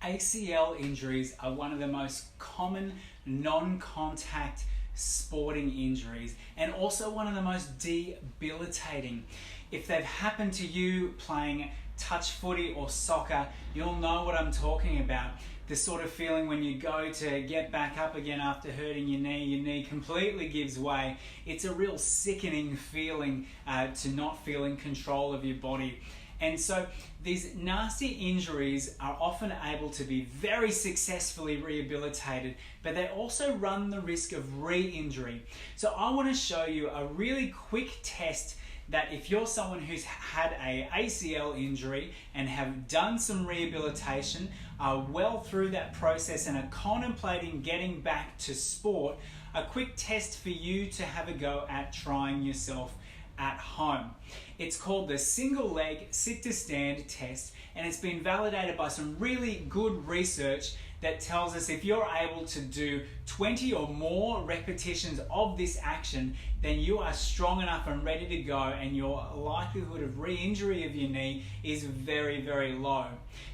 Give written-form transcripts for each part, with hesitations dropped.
ACL injuries are one of the most common non-contact sporting injuries and also one of the most debilitating. If they've happened to you playing touch footy or soccer, you'll know what I'm talking about. The sort of feeling when you go to get back up again after hurting your knee completely gives way. It's a real sickening feeling to not feel in control of your body. And so these nasty injuries are often able to be very successfully rehabilitated, but they also run the risk of re-injury. So I want to show you a really quick test that if you're someone who's had a ACL injury and have done some rehabilitation, are well through that process and are contemplating getting back to sport, a quick test for you to have a go at trying yourself at home. It's called the single leg sit to stand test, and it's been validated by some really good research that tells us if you're able to do 20 or more repetitions of this action, then you are strong enough and ready to go, and your likelihood of re-injury of your knee is very, very low.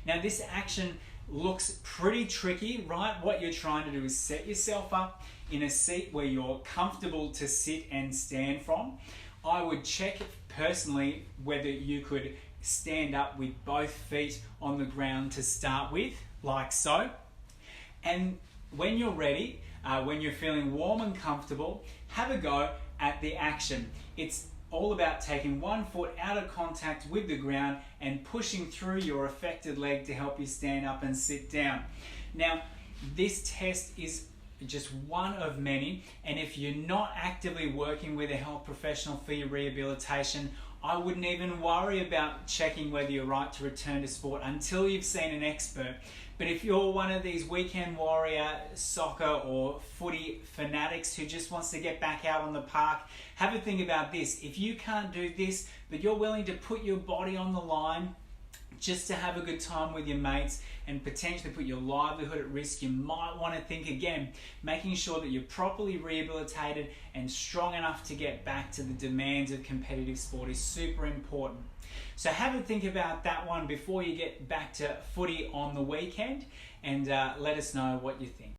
Now, this action looks pretty tricky, right? What you're trying to do is set yourself up in a seat where you're comfortable to sit and stand from. I would check personally whether you could stand up with both feet on the ground to start with, like so. And when you're ready, when you're feeling warm and comfortable, have a go at the action. It's all about taking one foot out of contact with the ground and pushing through your affected leg to help you stand up and sit down. Now, this test is just one of many, and if you're not actively working with a health professional for your rehabilitation, I wouldn't even worry about checking whether you're right to return to sport until you've seen an expert. But if you're one of these weekend warrior soccer or footy fanatics who just wants to get back out on the park, have a think about this. If you can't do this, but you're willing to put your body on the line just to have a good time with your mates and potentially put your livelihood at risk, you might want to think again. Making sure that you're properly rehabilitated and strong enough to get back to the demands of competitive sport is super important. So have a think about that one before you get back to footy on the weekend, and let us know what you think.